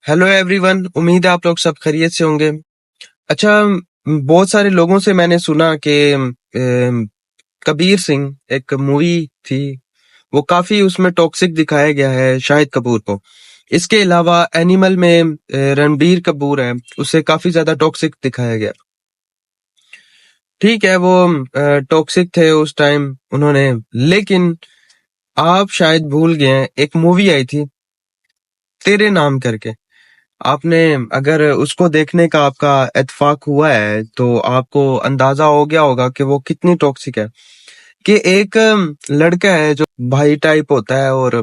Hello everyone, उम्मीद है आप लोग सब खैरियत से होंगे। अच्छा, बहुत सारे लोगों से मैंने सुना कि कबीर सिंह एक मूवी थी, वो काफी उसमें टॉक्सिक दिखाया गया है शाहिद कपूर को। इसके अलावा एनिमल में रणबीर कपूर है, उसे काफी ज्यादा टॉक्सिक दिखाया गया। ठीक है, वो टॉक्सिक थे उस टाइम उन्होंने, लेकिन आप शायद भूल गए हैं, एक मूवी आई थी तेरे नाम करके। आपने अगर उसको देखने का आपका इत्तेफाक हुआ है तो आपको अंदाजा हो गया होगा कि वो कितनी टॉक्सिक है। कि एक लड़का है जो भाई टाइप होता है और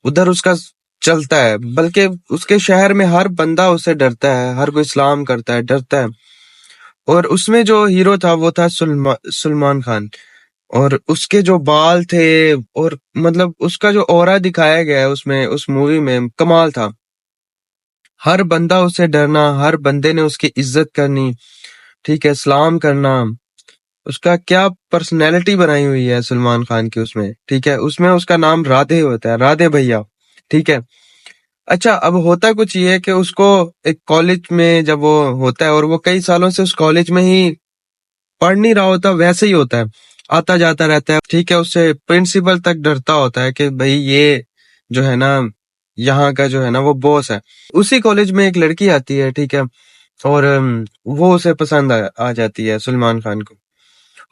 उधर उसका चलता है, बल्कि उसके शहर में हर बंदा उससे डरता है, हर कोई सलाम करता है, डरता है। और उसमें जो हीरो था वो था सलमान खान। और उसके जो बाल थे और मतलब उसका जो ऑरा दिखाया गया है उसमें, उस मूवी में कमाल था। हर बंदा उससे डरना, हर बंदे ने उसकी इज्जत करनी, ठीक है, सलाम करना। उसका क्या पर्सनैलिटी बनाई हुई है सलमान खान की उसमें, ठीक है। उसमें उसका नाम राधे होता है, राधे भैया, ठीक है। अच्छा, अब होता कुछ ये है कि उसको एक कॉलेज में जब वो होता है और वो कई सालों से उस कॉलेज में ही पढ़ नहीं रहा होता, वैसे ही होता है, आता जाता रहता है, ठीक है। उससे प्रिंसिपल तक डरता होता है कि भाई ये जो है ना, यहाँ का जो है ना वो बॉस है। उसी कॉलेज में एक लड़की आती है, ठीक है। और वो उसे पसंद आ जाती है सलमान खान को।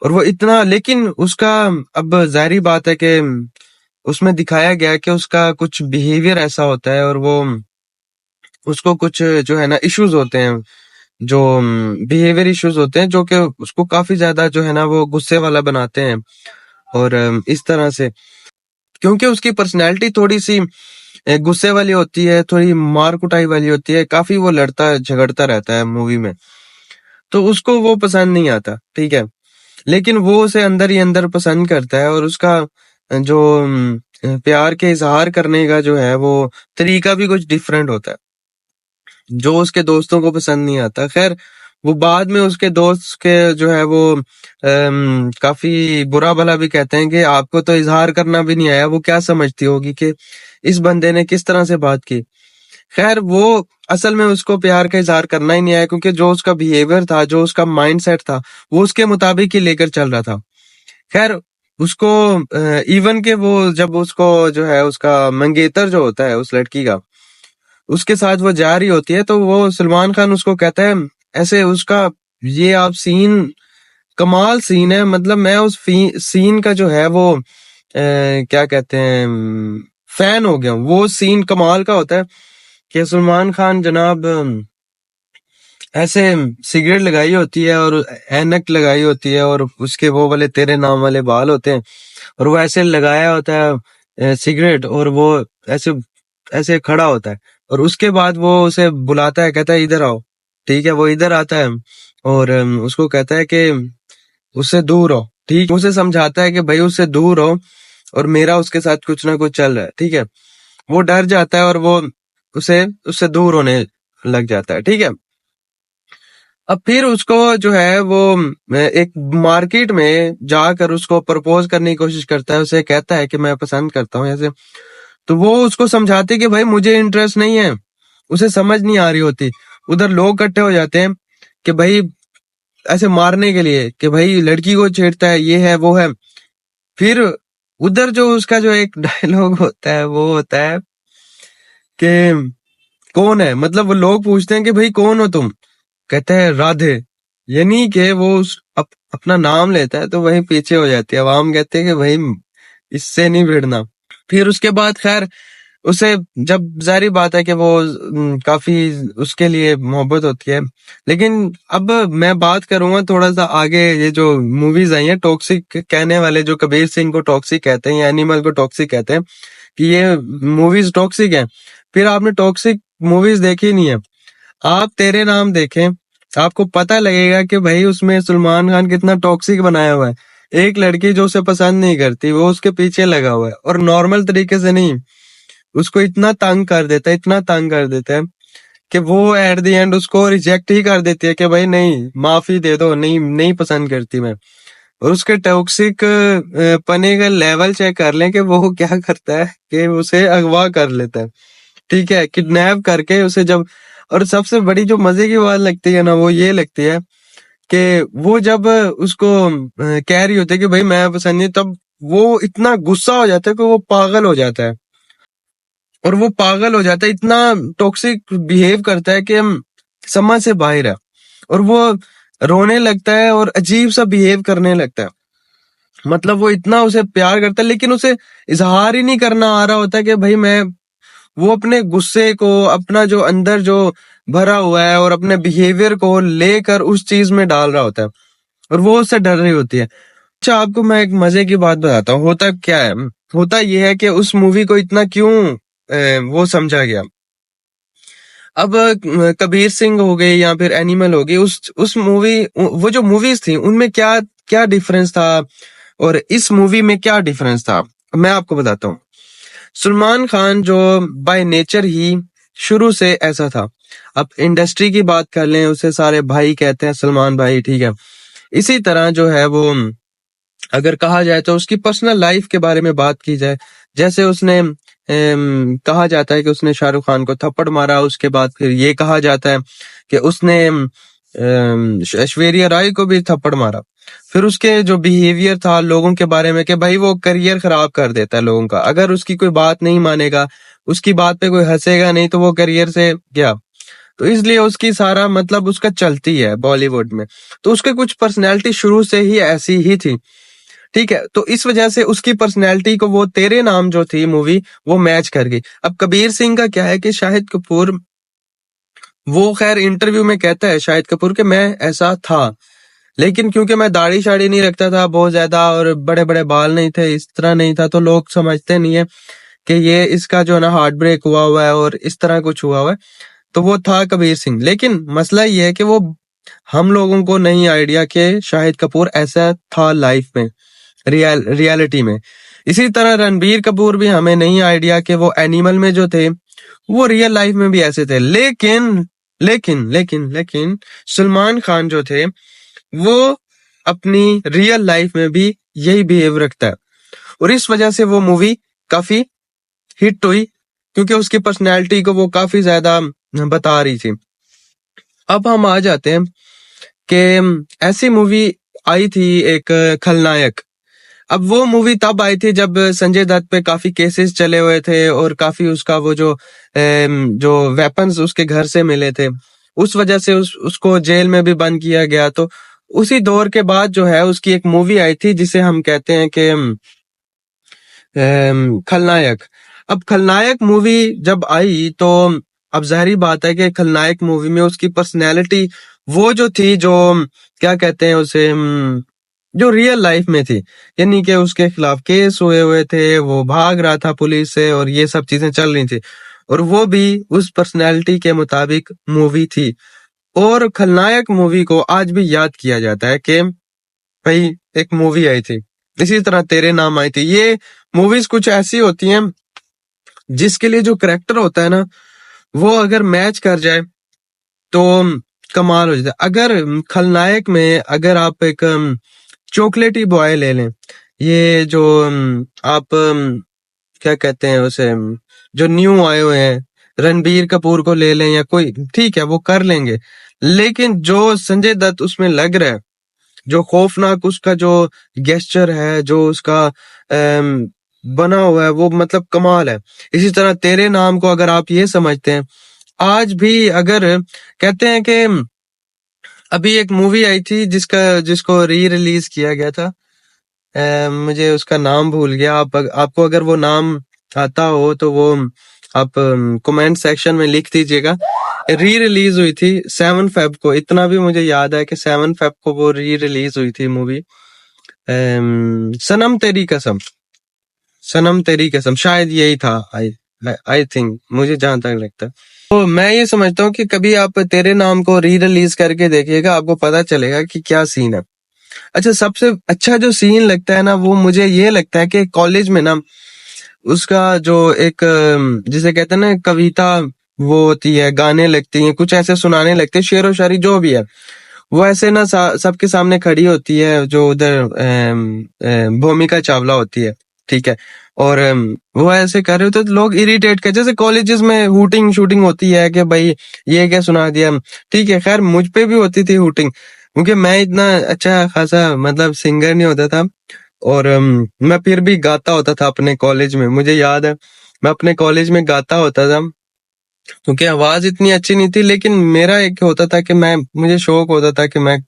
और वो इतना, लेकिन उसका, अब जाहिर बात है कि उसमें दिखाया गया है कि उसका कुछ बिहेवियर ऐसा होता है और वो उसको कुछ जो है ना इश्यूज होते हैं, जो बिहेवियर इश्यूज होते हैं, जो कि उसको काफी ज्यादा जो है ना वो गुस्से वाला बनाते हैं। और इस तरह से, क्योंकि उसकी पर्सनैलिटी थोड़ी सी गुस्से वाली होती है, थोड़ी मार कुटाई वाली होती है, काफी वो लड़ता झगड़ता रहता है मूवी में, तो उसको वो पसंद नहीं आता, ठीक है। लेकिन वो उसे अंदर ही अंदर पसंद करता है और उसका जो प्यार के इजहार करने का जो है वो तरीका भी कुछ डिफरेंट होता है, जो उसके दोस्तों को पसंद नहीं आता। खैर, वो बाद में उसके दोस्त के जो है वो काफी बुरा भला भी कहते हैं कि आपको तो इजहार करना भी नहीं आया, वो क्या समझती होगी कि इस बंदे ने किस तरह से बात की। खैर, वो असल में उसको प्यार का इजहार करना ही नहीं आया, क्योंकि जो उसका बिहेवियर था, जो उसका माइंडसेट था, वो उसके मुताबिक ही लेकर चल रहा था। खैर, उसको इवन के वो जब उसको जो है उसका मंगेतर जो होता है उस लड़की का, उसके साथ वो जा रही होती है, तो वो सलमान खान उसको कहता है ऐसे, उसका ये आप सीन, कमाल सीन है। मतलब मैं उस सीन का जो है वो क्या कहते हैं, फैन हो गया हूँ। वो सीन कमाल का होता है कि सलमान खान जनाब ऐसे सिगरेट लगाई होती है और ऐनक लगाई होती है और उसके वो वाले तेरे नाम वाले बाल होते हैं, और वो ऐसे लगाया होता है सिगरेट, और वो ऐसे ऐसे खड़ा होता है। और उसके बाद वो उसे बुलाता है, कहता है इधर आओ, ठीक है। वो इधर आता है और उसको कहता है कि उससे दूर हो, ठीक। उसे समझाता है कि भाई उससे दूर हो, और मेरा उसके साथ कुछ ना कुछ चल रहा है, ठीक है। वो डर जाता है और वो उसे उससे दूर होने लग जाता है, ठीक है। अब फिर उसको जो है वो एक मार्केट में जाकर उसको प्रपोज करने की कोशिश करता है, उसे कहता है कि मैं पसंद करता हूँ ऐसे। तो वो उसको समझाती कि भाई मुझे इंटरेस्ट नहीं है, उसे समझ नहीं आ रही होती। उधर लोग इकट्ठे हो जाते हैं कि भाई ऐसे मारने के लिए कि भाई लड़की को छेड़ता है, ये है वो है। फिर उधर जो उसका जो एक डायलॉग होता है वो होता है कि कौन है, मतलब वो लोग पूछते हैं कि भाई कौन हो तुम, कहता है राधे। यानी कि वो अपना नाम लेता है, तो वही पीछे हो जाती है। आवाम कहते हैं कि भाई इससे नहीं भिड़ना। फिर उसके बाद खैर उसे, जब जारी बात है कि वो काफी उसके लिए मोहब्बत होती है। लेकिन अब मैं बात करूंगा थोड़ा सा आगे, ये जो मूवीज आई हैं टॉक्सिक कहने वाले, जो कबीर सिंह को टॉक्सिक कहते हैं या एनिमल को टॉक्सिक कहते हैं कि ये मूवीज टॉक्सिक है। फिर आपने टॉक्सिक मूवीज देखी नहीं है, आप तेरे नाम देखें, आपको पता लगेगा कि भाई उसमें सलमान खान कितना टॉक्सिक बनाया हुआ है। एक लड़की जो उसे पसंद नहीं करती, वो उसके पीछे लगा हुआ है, और नॉर्मल तरीके से नहीं, उसको इतना तंग कर देता है, इतना तंग कर देता है कि वो एट द एंड उसको रिजेक्ट ही कर देती है कि भाई नहीं, माफी दे दो, नहीं नहीं पसंद करती मैं। और उसके टॉक्सिक पने का लेवल चेक कर लें कि वो क्या करता है कि उसे अगवा कर लेता है, ठीक है, किडनैप करके उसे जब, और सबसे बड़ी जो मजे की बात लगती है ना वो ये लगती है कि वो जब उसको कह रही होती है कि भाई मैं पसंद नहीं, तब वो इतना गुस्सा हो जाता है कि वो पागल हो जाता है, और वो पागल हो जाता है, इतना टॉक्सिक बिहेव करता है कि हम समझ से बाहर है, और वो रोने लगता है और अजीब सा बिहेव करने लगता है। मतलब वो इतना उसे प्यार करता है, लेकिन उसे इजहार ही नहीं करना आ रहा होता कि भाई मैं, वो अपने गुस्से को, अपना जो अंदर जो भरा हुआ है और अपने बिहेवियर को लेकर उस चीज में डाल रहा होता है, और वो उससे डर रही होती है। अच्छा, आपको मैं एक मजे की बात बताता हूँ। होता क्या है, होता ये है कि उस मूवी को इतना क्यों वो समझा गया। अब कबीर सिंह हो गई या फिर एनिमल हो गई, उस मूवी, वो जो मूवीज थी उनमें क्या क्या डिफरेंस था और इस मूवी में क्या डिफरेंस था, मैं आपको बताता हूँ। सलमान खान जो बाय नेचर ही शुरू से ऐसा था। अब इंडस्ट्री की बात कर लें, उसे सारे भाई कहते हैं, सलमान भाई, ठीक है। इसी तरह जो है वो, अगर कहा जाए तो उसकी पर्सनल लाइफ के बारे में बात की जाए, जैसे उसने कहा जाता है कि उसने शाहरुख खान को थप्पड़ मारा, उसके बाद फिर ये कहा जाता है कि उसने ऐश्वर्या राय को भी थप्पड़ मारा। फिर उसके जो बिहेवियर था लोगों के बारे में कि भाई वो करियर खराब कर देता है लोगों का, अगर उसकी कोई बात नहीं मानेगा, उसकी बात पे कोई हंसेगा नहीं, तो वो करियर से गया। तो इसलिए उसकी सारा मतलब उसका चलती है बॉलीवुड में। तो उसके कुछ पर्सनैलिटी शुरू से ही ऐसी ही थी, ठीक है। तो इस वजह से उसकी पर्सनैलिटी को वो तेरे नाम जो थी मूवी, वो मैच कर गई। अब कबीर सिंह का क्या है कि शाहिद कपूर, वो खैर इंटरव्यू में कहता है शाहिद कपूर कि मैं ऐसा था, लेकिन क्योंकि मैं दाढ़ी शाड़ी नहीं रखता था बहुत ज्यादा और बड़े बड़े बाल नहीं थे, इस तरह नहीं था, तो लोग समझते नहीं है कि ये इसका जो है ना हार्ट ब्रेक हुआ है और इस तरह कुछ हुआ है। तो वो था कबीर सिंह। लेकिन मसला ये है कि वो, हम लोगों को नहीं आइडिया कि शाहिद कपूर ऐसा था लाइफ में, रियलिटी में। इसी तरह रणबीर कपूर भी हमें नहीं आइडिया कि वो एनिमल में जो थे वो रियल लाइफ में भी ऐसे थे। लेकिन सलमान खान जो थे वो अपनी रियल लाइफ में भी यही बिहेव रखता है, और इस वजह से वो मूवी काफी हिट हुई, क्योंकि उसकी पर्सनैलिटी को वो काफी ज्यादा बता रही थी। अब हम आ जाते हैं कि ऐसी मूवी आई थी एक, खलनायक। अब वो मूवी तब आई थी जब संजय दत्त पे काफी केसेस चले हुए थे, और काफी उसका वो जो वेपन्स उसके घर से मिले थे, उस वजह से उसको जेल में भी बंद किया गया। तो उसी दौर के बाद जो है उसकी एक मूवी आई थी जिसे हम कहते हैं कि खलनायक। अब खलनायक मूवी जब आई तो अब जाहिर बात है कि खलनायक मूवी में उसकी पर्सनैलिटी वो जो थी, जो क्या कहते हैं उसे, जो रियल लाइफ में थी, यानी कि उसके खिलाफ केस हुए हुए थे, वो भाग रहा था पुलिस से, और ये सब चीजें चल रही थी, और वो भी उस पर्सनैलिटी के मुताबिक मूवी थी। और खलनायक मूवी को आज भी याद किया जाता है कि भाई एक मूवी आई थी। इसी तरह तेरे नाम आई थी। ये मूवीज कुछ ऐसी होती हैं जिसके लिए जो करेक्टर होता है ना, वो अगर मैच कर जाए तो कमाल हो जाता है। अगर खलनायक में अगर आप एक चॉकलेटी बॉय ले लें, ये जो आप क्या कहते हैं उसे, जो न्यू आए हुए हैं, रणबीर कपूर को ले लें या कोई, ठीक है वो कर लेंगे। लेकिन जो संजय दत्त उसमें लग रहा है, जो खौफनाक उसका जो गेस्चर है, जो उसका बना हुआ है, वो मतलब कमाल है। इसी तरह तेरे नाम को अगर आप ये समझते हैं, आज भी अगर कहते हैं कि अभी एक मूवी आई थी जिसको री रिलीज किया गया था, मुझे उसका नाम भूल गया। आपको अगर वो नाम आता हो तो वो आप कमेंट सेक्शन में लिख दीजिएगा। री रिलीज हुई थी 7 फेब को, इतना भी मुझे याद है कि 7 फेब को वो री रिलीज हुई थी मूवी। सनम तेरी कसम, सनम तेरी कसम शायद यही था। आई थिंक, मुझे जहां तक लगता है। तो मैं ये समझता हूँ कि कभी आप तेरे नाम को री रिलीज करके देखिएगा, आपको पता चलेगा कि क्या सीन है। अच्छा, सबसे अच्छा जो सीन लगता है ना, वो मुझे ये लगता है कि कॉलेज में ना उसका जो एक जिसे कहते हैं ना कविता, वो होती है, गाने लगती हैं, कुछ ऐसे सुनाने लगते हैं, शेरो शायरी जो भी है, वो ऐसे ना सबके सामने खड़ी होती है, जो उधर भूमिका चावला होती है। ठीक है। और वो ऐसे कर रहे होते तो लोग इरिटेट कर, जैसे कॉलेजेस में हूटिंग शूटिंग होती है कि भाई ये क्या सुना दिया। ठीक है, खैर मुझ पे भी होती थी हूटिंग, क्योंकि मैं इतना अच्छा खासा मतलब सिंगर नहीं होता था। और मैं फिर भी गाता होता था अपने कॉलेज में, मुझे याद है मैं अपने कॉलेज में गाता होता था, क्योंकि आवाज इतनी अच्छी नहीं थी, लेकिन मेरा एक होता था कि मैं, मुझे शौक होता था कि मैं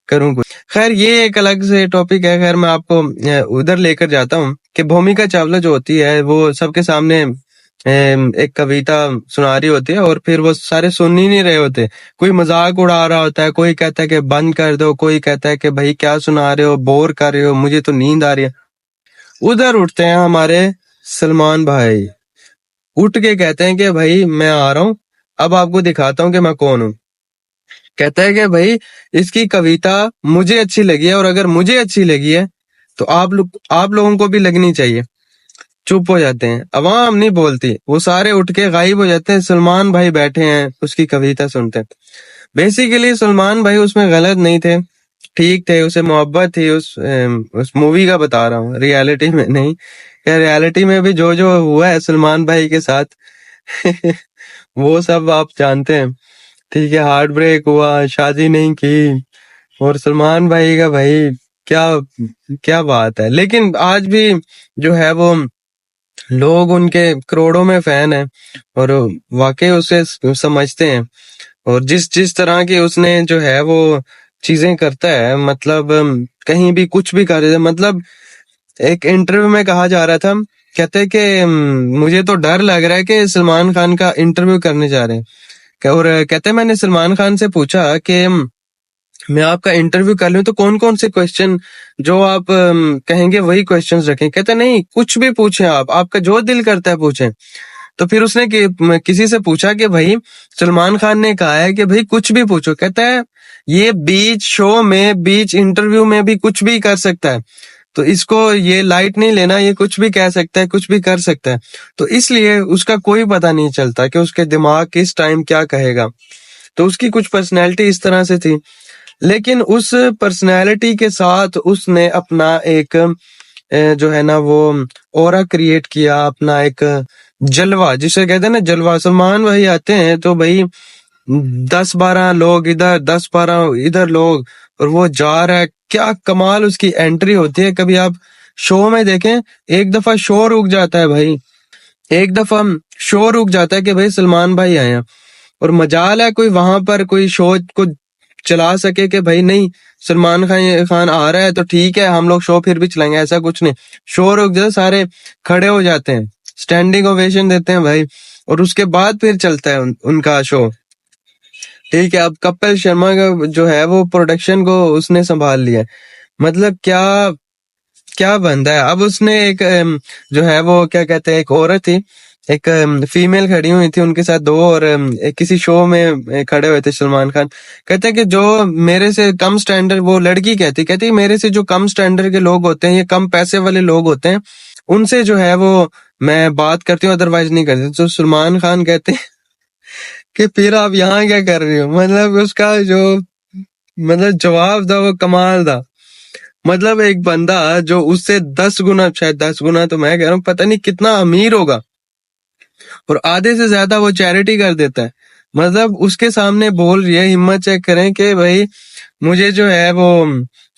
करूं कुछ। खैर ये एक अलग से टॉपिक है। खैर मैं आपको उधर लेकर जाता हूँ कि भूमिका चावला जो होती है वो सबके सामने एक कविता सुना रही होती है, और फिर वो सारे सुन ही नहीं रहे होते। कोई मजाक उड़ा रहा होता है, कोई कहता है कि बंद कर दो, कोई कहता है कि भाई क्या सुना रहे हो, बोर कर रहे हो, मुझे तो नींद आ रही है। उधर उठते हैं हमारे सलमान भाई, उठ के कहते हैं कि भाई मैं आ रहा हूँ, अब आपको दिखाता हूँ कि मैं कौन हूँ। कहता है कि भाई इसकी कविता मुझे अच्छी लगी है, और अगर मुझे अच्छी लगी है तो आप लोगों को भी लगनी चाहिए। चुप हो जाते हैं, अवाम नहीं बोलती, वो सारे उठ के गायब हो जाते हैं। सलमान भाई बैठे हैं, उसकी कविता सुनते हैं। बेसिकली सलमान भाई उसमें गलत नहीं थे, ठीक थे, उसे मोहब्बत थी उस मूवी का बता रहा हूँ, रियलिटी में नहीं। या रियलिटी में भी जो जो हुआ है सलमान भाई के साथ वो सब आप जानते हैं। ठीक है, हार्ट ब्रेक हुआ, शादी नहीं की, और सलमान भाई का भाई क्या क्या बात है। लेकिन आज भी जो है वो लोग उनके करोड़ों में फैन हैं, और वाकई उसे समझते हैं। और जिस जिस तरह की उसने जो है वो चीजें करता है, मतलब कहीं भी कुछ भी कर, मतलब एक इंटरव्यू में कहा जा रहा था, कहते हैं कि मुझे तो डर लग रहा है कि सलमान खान का इंटरव्यू करने जा रहे हैं। और कहते हैं मैंने सलमान खान से पूछा कि मैं आपका इंटरव्यू कर लूं तो कौन कौन से क्वेश्चन जो आप कहेंगे वही क्वेश्चंस रखें। कहते हैं नहीं, कुछ भी पूछें, आप आपका जो दिल करता है पूछें। तो फिर उसने किसी से पूछा कि भाई सलमान खान ने कहा है कि भाई कुछ भी पूछो। कहता है ये बीच शो में, बीच इंटरव्यू में भी कुछ भी कर सकता है, तो इसको ये लाइट नहीं लेना, ये कुछ भी कह सकता है, कुछ भी कर सकता है। तो इसलिए उसका कोई पता नहीं चलता कि उसके दिमाग किस टाइम क्या कहेगा। तो उसकी कुछ पर्सनैलिटी इस तरह से थी, लेकिन उस पर्सनैलिटी के साथ उसने अपना एक जो है ना वो ऑरा क्रिएट किया, अपना एक जलवा, जिसे कहते हैं ना जलवा। सलमान भाई आते हैं तो भाई 10-12 लोग इधर, 10-12 इधर लोग, और वो जा रहा है, क्या कमाल उसकी एंट्री होती है। कभी आप शो में देखें, एक दफा शो रुक जाता है भाई, एक दफा शो रुक जाता है कि भाई सलमान भाई आए हैं, और मजाल है कोई वहां पर कोई शो को चला सके कि भाई नहीं सलमान खान आ रहा है तो ठीक है हम लोग शो फिर भी चलाएंगे। ऐसा कुछ नहीं, शो रुक जाए, सारे खड़े हो जाते हैं, स्टैंडिंग ओवेशन देते हैं भाई, और उसके बाद फिर चलता है उनका शो। ठीक है, अब कपिल शर्मा का जो है वो प्रोडक्शन को उसने संभाल लिया है। मतलब क्या क्या बंदा है। अब उसने एक जो है वो क्या कहते हैं, एक औरत थी, एक फीमेल खड़ी हुई थी उनके साथ दो, और एक किसी शो में खड़े हुए थे सलमान खान। कहते हैं कि जो मेरे से कम स्टैंडर्ड, वो लड़की कहती मेरे से जो कम स्टैंडर्ड के लोग होते हैं, ये कम पैसे वाले लोग होते हैं, उनसे जो है वो मैं बात करती हूँ, अदरवाइज नहीं करती। तो सलमान खान कहते हैं कि फिर आप यहाँ क्या कर रही हो। मतलब उसका जो मतलब जवाब था वो कमाल था। मतलब एक बंदा जो उससे 10 गुना, शायद 10 गुना तो मैं कह रहा हूँ, पता नहीं कितना अमीर होगा, और आधे से ज्यादा वो चैरिटी कर देता है। मतलब उसके सामने बोल रही है, हिम्मत चेक करें कि भाई मुझे जो है वो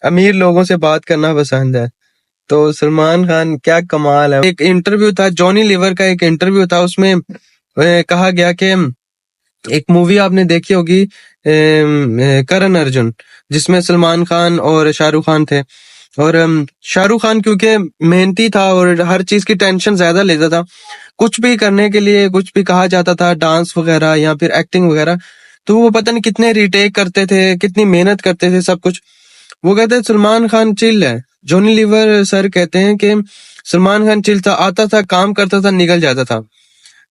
अमीर लोगों से बात करना पसंद है। तो सलमान खान क्या कमाल है। एक इंटरव्यू था, जॉनी लीवर का एक इंटरव्यू था, उसमें कहा गया कि एक मूवी आपने देखी होगी करण अर्जुन, जिसमें सलमान खान और शाहरुख खान थे। और शाहरुख खान क्योंकि मेहनती था और हर चीज की टेंशन ज्यादा लेता था, कुछ भी करने के लिए कुछ भी कहा जाता था, डांस वगैरह या फिर एक्टिंग वगैरह, तो वो पता नहीं कितने रीटेक करते थे, कितनी मेहनत करते थे, सब कुछ। वो कहते हैं सलमान खान चिल है। जॉनी लीवर सर कहते हैं कि सलमान खान चिल था, आता था, काम करता था, निकल जाता था।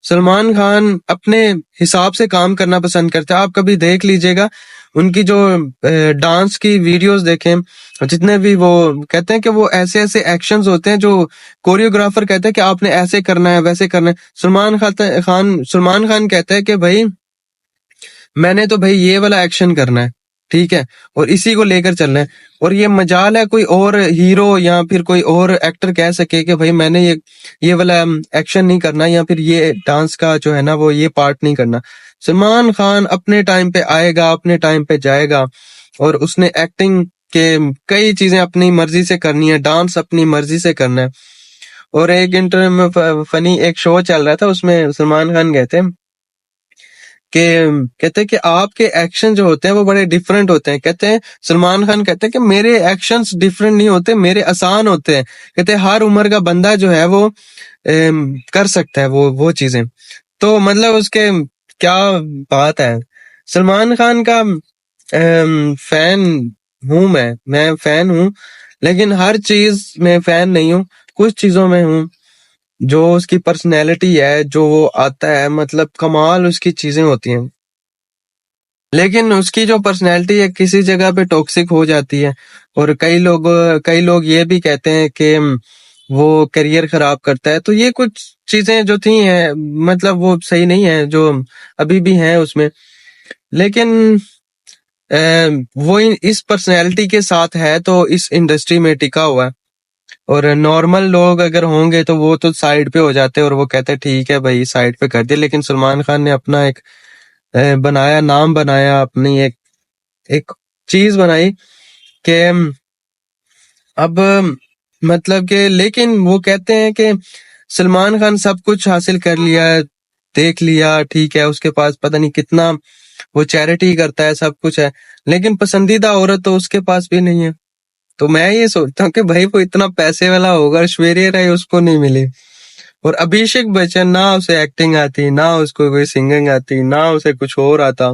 सलमान खान अपने हिसाब से काम करना पसंद करते हैं। आप कभी देख लीजिएगा उनकी जो डांस की वीडियोस देखें, जितने भी वो कहते हैं कि वो ऐसे ऐसे एक्शंस होते हैं जो कोरियोग्राफर कहते हैं कि आपने ऐसे करना है, वैसे करना है। सलमान खान कहता है कि भाई मैंने तो भाई ये वाला एक्शन करना है, ठीक है, और इसी को लेकर चलना है। और ये मजाल है कोई और हीरो या फिर कोई और एक्टर कह सके कि भाई मैंने ये वाला एक्शन नहीं करना या फिर ये डांस का जो है ना वो ये पार्ट नहीं करना। सलमान खान अपने टाइम पे आएगा, अपने टाइम पे जाएगा, और उसने एक्टिंग के कई चीजें अपनी मर्जी से करनी है, डांस अपनी मर्जी से करना है। और एक इंटरव्यू में फनी एक शो चल रहा था, उसमें सलमान खान कि कहते हैं कि आपके एक्शन जो होते हैं वो बड़े डिफरेंट होते हैं। कहते हैं, सलमान खान कहते हैं कि मेरे एक्शंस डिफरेंट नहीं होते, मेरे आसान होते हैं। कहते हैं हर उम्र का बंदा जो है वो कर सकता है वो चीजें। तो मतलब उसके क्या बात है। सलमान खान का फैन हूं, मैं फैन हूं, लेकिन हर चीज में फैन नहीं हूँ, कुछ चीजों में हूँ। जो उसकी पर्सनैलिटी है, जो वो आता है, मतलब कमाल उसकी चीजें होती हैं। लेकिन उसकी जो पर्सनैलिटी है किसी जगह पे टॉक्सिक हो जाती है। और कई लोग ये भी कहते हैं कि वो करियर खराब करता है। तो ये कुछ चीजें जो थी हैं, मतलब वो सही नहीं है जो अभी भी हैं उसमें। लेकिन वो इस पर्सनैलिटी के साथ है तो इस इंडस्ट्री में टिका हुआ है। और नॉर्मल लोग अगर होंगे तो वो तो साइड पे हो जाते हैं और वो कहते हैं ठीक है भाई साइड पे कर दिया। लेकिन सलमान खान ने अपना एक बनाया, नाम बनाया, अपनी एक एक चीज बनाई कि अब मतलब कि, लेकिन वो कहते हैं कि सलमान खान सब कुछ हासिल कर लिया, देख लिया, ठीक है, उसके पास पता नहीं कितना, वो चैरिटी करता है, सब कुछ है, लेकिन पसंदीदा औरत तो उसके पास भी नहीं है। तो मैं ये सोचता हूँ कि भाई वो इतना पैसे वाला होगा, ऐश्वर्या राय उसको नहीं मिली। और अभिषेक बच्चन, ना उसे एक्टिंग आती, ना उसको कोई सिंगिंग आती, ना उसे कुछ और आता,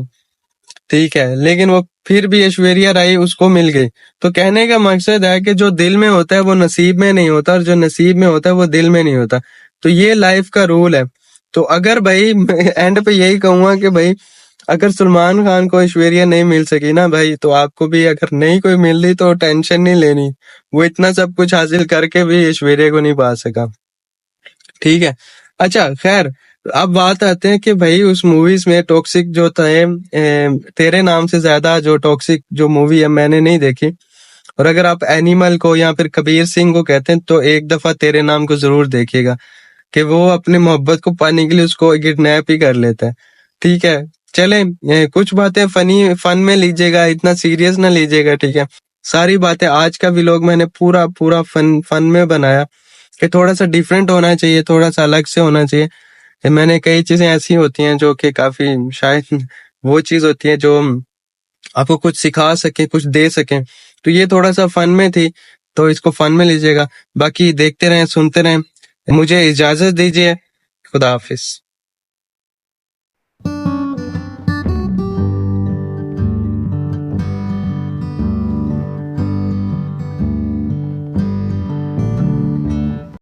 ठीक है, लेकिन वो फिर भी ऐश्वर्या राय उसको मिल गई। तो कहने का मकसद है कि जो दिल में होता है वो नसीब में नहीं होता, और जो नसीब में होता है वो दिल में नहीं होता। तो ये लाइफ का रूल है। तो अगर भाई एंड पे यही कहूंगा कि भाई अगर सलमान खान को ऐश्वर्या नहीं मिल सकी ना भाई, तो आपको भी अगर नहीं कोई मिल रही तो टेंशन नहीं लेनी। वो इतना सब कुछ हासिल करके भी ऐश्वर्या को नहीं पा सका, ठीक है। अच्छा खैर, अब बात आते हैं कि भाई उस मूवीज में टॉक्सिक जो थे, तेरे नाम से ज्यादा जो टॉक्सिक जो मूवी है मैंने नहीं देखी। और अगर आप एनिमल को या फिर कबीर सिंह को कहते हैं तो एक दफा तेरे नाम को जरूर देखिएगा, कि वो अपनी मोहब्बत को पाने के लिए उसको किडनैप ही कर लेता है, ठीक है। चले, कुछ बातें फनी फन में लीजिएगा, इतना सीरियस ना लीजिएगा, ठीक है। सारी बातें, आज का व्लॉग मैंने पूरा पूरा फन फन में बनाया कि थोड़ा सा डिफरेंट होना चाहिए, थोड़ा सा अलग से होना चाहिए। मैंने कई चीजें ऐसी होती हैं जो कि काफी शायद वो चीज होती है जो आपको कुछ सिखा सके, कुछ दे सके। तो ये थोड़ा सा फन में थी, तो इसको फन में लीजिएगा। बाकी देखते रहें, सुनते रहें। मुझे इजाजत दीजिए। खुदा हाफिज।